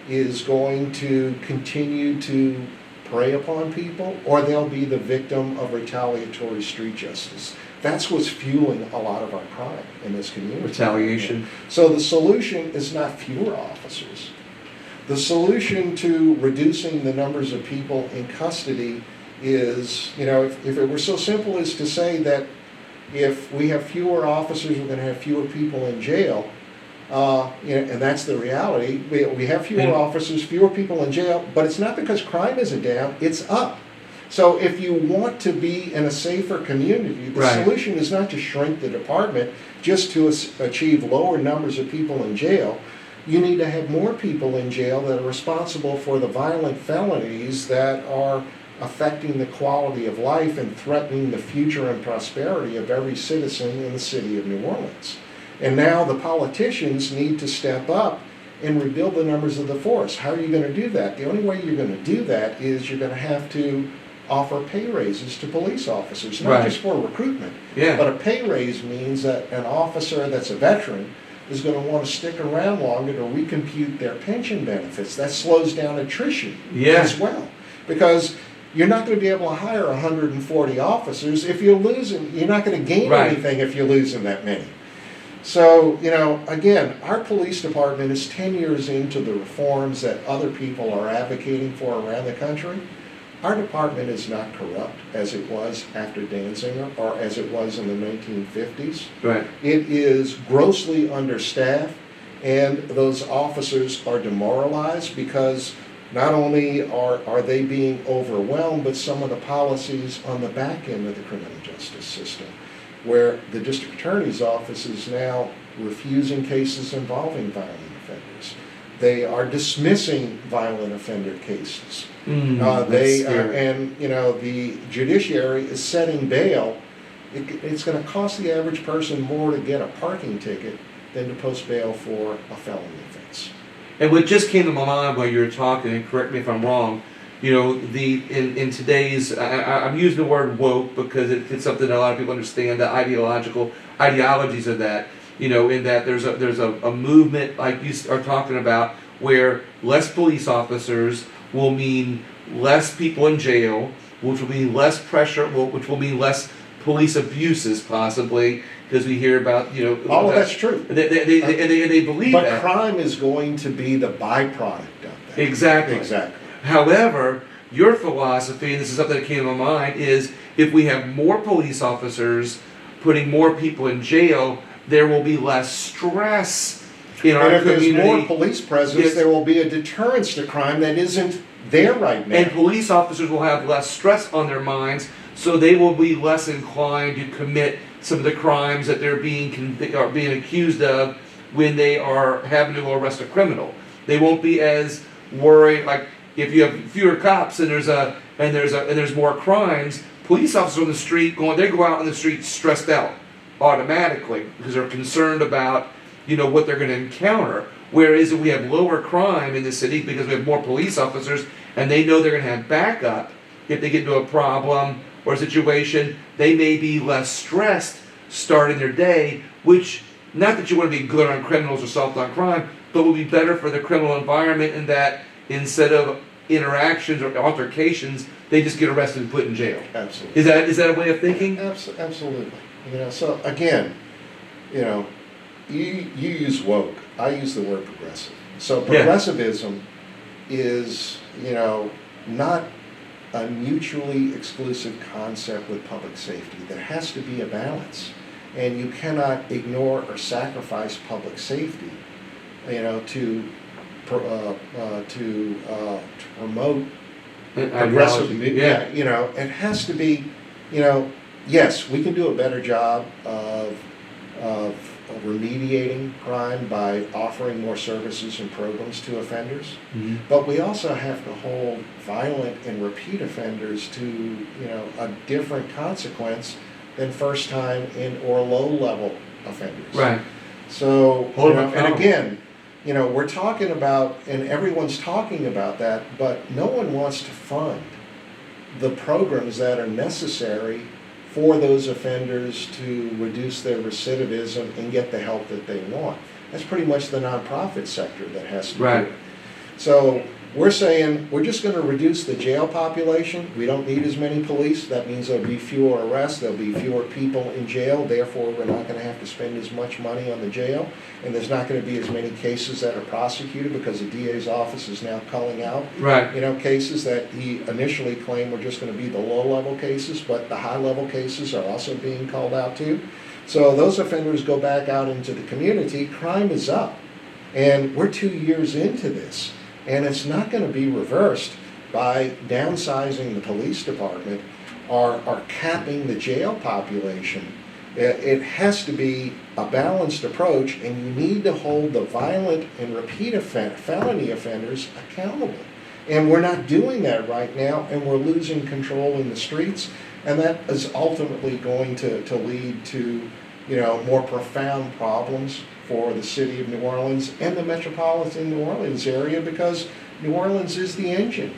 is going to continue to prey upon people, or they'll be the victim of retaliatory street justice. That's what's fueling a lot of our crime in this community. Retaliation. So the solution is not fewer officers. The solution to reducing the numbers of people in custody is, if it were so simple as to say that if we have fewer officers, we're going to have fewer people in jail, and that's the reality. We have fewer officers, fewer people in jail, but it's not because crime isn't down, it's up. So if you want to be in a safer community, the Right. solution is not to shrink the department just to achieve lower numbers of people in jail. You need to have more people in jail that are responsible for the violent felonies that are affecting the quality of life and threatening the future and prosperity of every citizen in the city of New Orleans. And now the politicians need to step up and rebuild the numbers of the force. How are you going to do that? The only way you're going to do that is you're going to have to offer pay raises to police officers, not Right. just for recruitment, Yeah. but a pay raise means that an officer that's a veteran is going to want to stick around longer to recompute their pension benefits. That slows down attrition Yeah. as well, because you're not going to be able to hire 140 officers if you're losing. You're not going to gain Right. anything if you're losing that many. So, again, our police department is 10 years into the reforms that other people are advocating for around the country. Our department is not corrupt as it was after Danziger or as it was in the 1950s. Right. It is grossly understaffed, and those officers are demoralized because not only are they being overwhelmed, but some of the policies on the back end of the criminal justice system, where the district attorney's office is now refusing cases involving violent offenders. They are dismissing violent offender cases. The judiciary is setting bail. It's going to cost the average person more to get a parking ticket than to post bail for a felony offense. And what just came to my mind while you were talking, and correct me if I'm wrong, in today's, I'm using the word woke because it's something that a lot of people understand, the ideologies of that, in that there's a movement like you are talking about where less police officers will mean less people in jail, which will mean less pressure, which will mean less police abuses possibly, because we hear about, all of that's true. They believe that. But crime is going to be the byproduct of that. Exactly. However, your philosophy, and this is something that came to my mind, is if we have more police officers putting more people in jail, there will be less stress in our community. And if there's more police presence, there will be a deterrence to crime that isn't there right now. And police officers will have less stress on their minds, so they will be less inclined to commit some of the crimes that they're being accused of when they are having to arrest a criminal. They won't be as worried. Like if you have fewer cops and there's more crimes, police officers on the street they go out on the street stressed out automatically because they're concerned about what they're going to encounter. Whereas if we have lower crime in the city because we have more police officers and they know they're going to have backup if they get into a problem or a situation, they may be less stressed starting their day, which, not that you want to be good on criminals or soft on crime, but will be better for the criminal environment in that instead of interactions or altercations, they just get arrested and put in jail. Absolutely. Is that a way of thinking? Absolutely. So again, you use woke. I use the word progressive. So progressivism is, not a mutually exclusive concept with public safety. There has to be a balance, and you cannot ignore or sacrifice public safety, to promote progressive. It has to be, yes, we can do a better job of remediating crime by offering more services and programs to offenders, but we also have to hold violent and repeat offenders to a different consequence than first time or low level offenders. Right. So and again, we're talking about, and everyone's talking about that, but no one wants to fund the programs that are necessary for those offenders to reduce their recidivism and get the help that they want. That's pretty much the nonprofit sector that has to do it. So we're saying we're just going to reduce the jail population. We don't need as many police. That means there'll be fewer arrests. There'll be fewer people in jail. Therefore, we're not going to have to spend as much money on the jail. And there's not going to be as many cases that are prosecuted because the DA's office is now culling out cases that he initially claimed were just going to be the low-level cases, but the high-level cases are also being called out too. So those offenders go back out into the community. Crime is up. And we're 2 years into this. And it's not going to be reversed by downsizing the police department or capping the jail population. It has to be a balanced approach, and you need to hold the violent and repeat felony offenders accountable. And we're not doing that right now, and we're losing control in the streets, and that is ultimately going to lead to more profound problems for the city of New Orleans and the metropolitan New Orleans area, because New Orleans is the engine,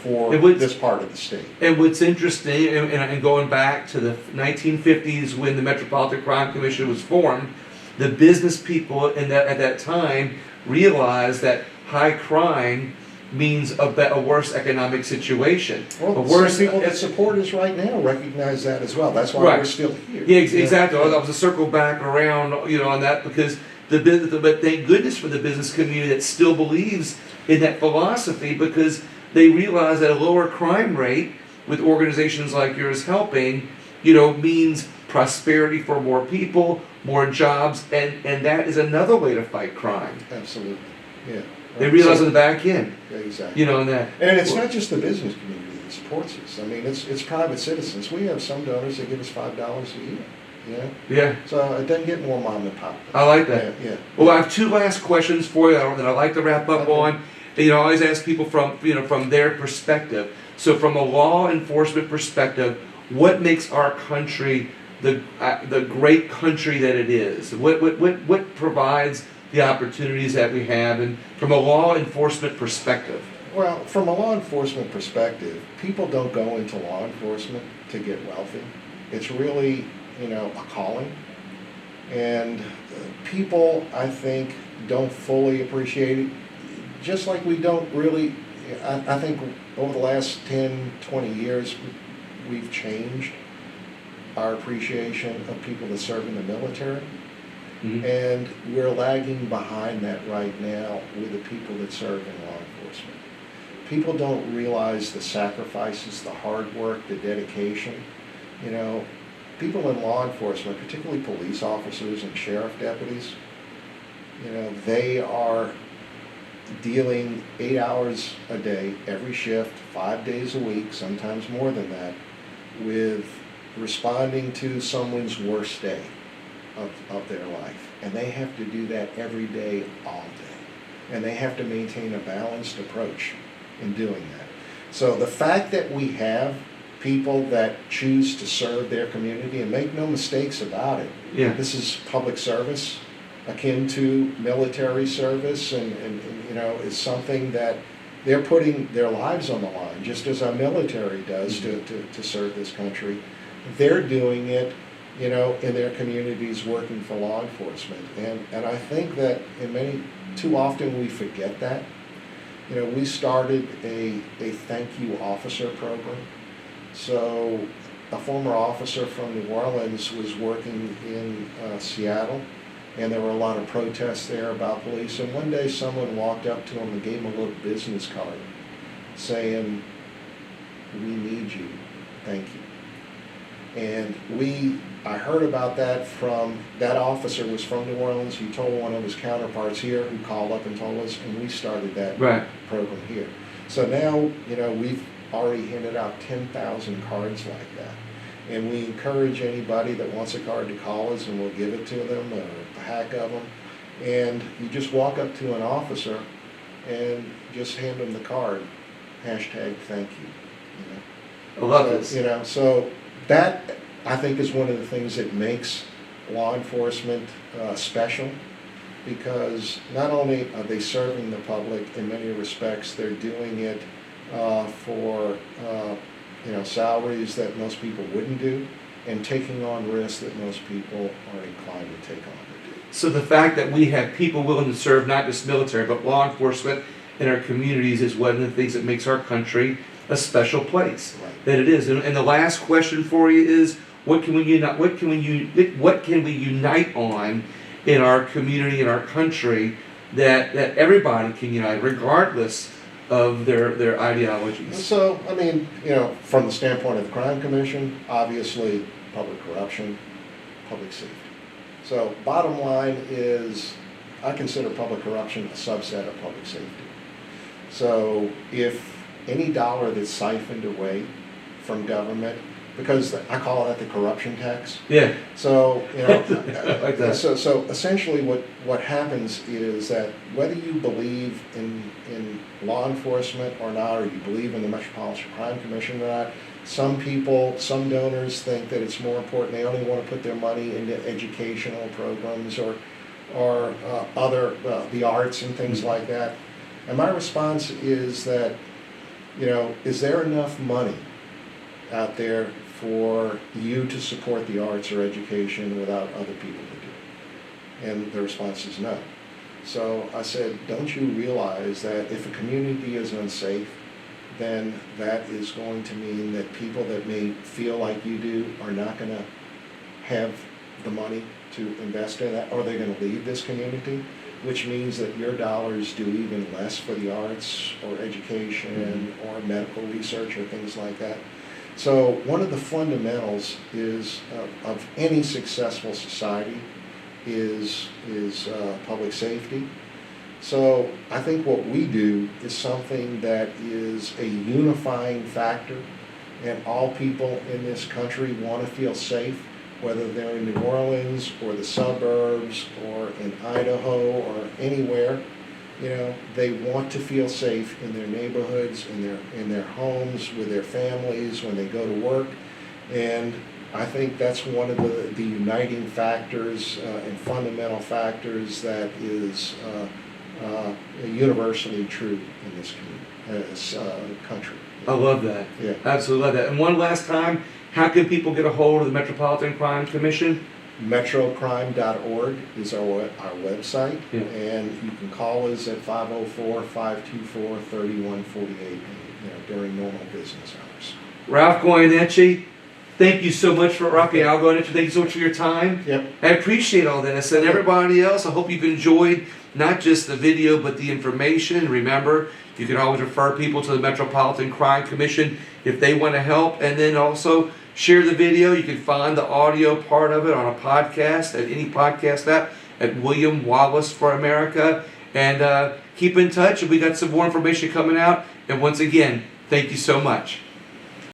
for this part of the state. And what's interesting, and going back to the 1950s when the Metropolitan Crime Commission was formed, the business people at that time realized that high crime means a worse economic situation. Well, A worse some people that support us right now recognize that as well. That's why Right. we're still here. Yeah, exactly. I was to circle back around, on that because but thank goodness for the business community that still believes in that philosophy, because they realize that a lower crime rate with organizations like yours helping, means prosperity for more people, more jobs, and that is another way to fight crime. Absolutely. Yeah. They realize on the back end, Yeah, exactly. and that. And it's not just the business community that supports us. I mean, it's private citizens. We have some donors that give us $5 a year. Yeah, So it doesn't get more mom and pop. I like that. Yeah. Well, I have two last questions for you that I'd like to wrap up Okay. on. I always ask people from their perspective. So, from a law enforcement perspective, what makes our country the great country that it is? What provides the opportunities that we have, and from a law enforcement perspective? Well, from a law enforcement perspective, people don't go into law enforcement to get wealthy. It's really, a calling. And people, I think, don't fully appreciate it. Just like we don't really, I think over the last 10, 20 years, we've changed our appreciation of people that serve in the military. Mhm. And we're lagging behind that right now with the people that serve in law enforcement. People don't realize the sacrifices, the hard work, the dedication. People in law enforcement, particularly police officers and sheriff deputies, they are dealing 8 hours a day, every shift, 5 days a week, sometimes more than that, with responding to someone's worst day of their life. And they have to do that every day, all day. And they have to maintain a balanced approach in doing that. So the fact that we have people that choose to serve their community, and make no mistakes about it, Yeah. this is public service akin to military service, and is something that they're putting their lives on the line, just as our military does to serve this country. They're doing it, in their communities, working for law enforcement. And I think that too often we forget that. We started a thank you officer program. So a former officer from New Orleans was working in Seattle, and there were a lot of protests there about police. And one day someone walked up to him and gave him a little business card saying, "We need you, thank you." And I heard about that from, that officer was from New Orleans. He told one of his counterparts here, who called up and told us, and we started that program here. So now, we've already handed out 10,000 cards like that. And we encourage anybody that wants a card to call us, and we'll give it to them, or a pack of them. And you just walk up to an officer and just hand them the card, hashtag thank you. I love this. So that, I think, is one of the things that makes law enforcement special, because not only are they serving the public in many respects, they're doing it for salaries that most people wouldn't do, and taking on risks that most people are inclined to take on to do. So the fact that we have people willing to serve, not just military, but law enforcement in our communities, is one of the things that makes our country a special place. Right. That it is. And the last question for you is, what can we unite? What can we unite on in our community, in our country, that everybody can unite, regardless of their ideologies? So, from the standpoint of the Crime Commission, obviously public corruption, public safety. So bottom line is, I consider public corruption a subset of public safety. So if any dollar that's siphoned away from government, because I call that the corruption tax. Yeah. So, Like that. So essentially what happens is that whether you believe in law enforcement or not, or you believe in the Metropolitan Crime Commission or not, some people, some donors think that it's more important, they only want to put their money into educational programs or other, the arts and things like that. And my response is that, is there enough money out there for you to support the arts or education without other people to do it? And the response is no. So I said, don't you realize that if a community is unsafe, then that is going to mean that people that may feel like you do are not going to have the money to invest in that, or they're going to leave this community, which means that your dollars do even less for the arts or education or medical research or things like that. So one of the fundamentals is of any successful society is public safety. So I think what we do is something that is a unifying factor, and all people in this country want to feel safe, whether they're in New Orleans or the suburbs or in Idaho or anywhere. You know, they want to feel safe in their neighborhoods, in their homes, with their families, when they go to work. And I think that's one of the uniting factors and fundamental factors that is universally true in this country. I love that. Yeah. Absolutely love that. And one last time, how can people get a hold of the Metropolitan Crime Commission? Metrocrime.org is our website, Yeah. and you can call us at 504-524-3148 during normal business hours. Ralph Goyeneche, thank you so much for Rafael Goyeneche. Thank you so much for your time. Yep. I appreciate all this. And everybody else, I hope you've enjoyed not just the video, but the information. Remember, you can always refer people to the Metropolitan Crime Commission if they want to help. And then also share the video. You can find the audio part of it on a podcast at any podcast app at Wallis For America. And keep in touch. We got some more information coming out. And once again, thank you so much.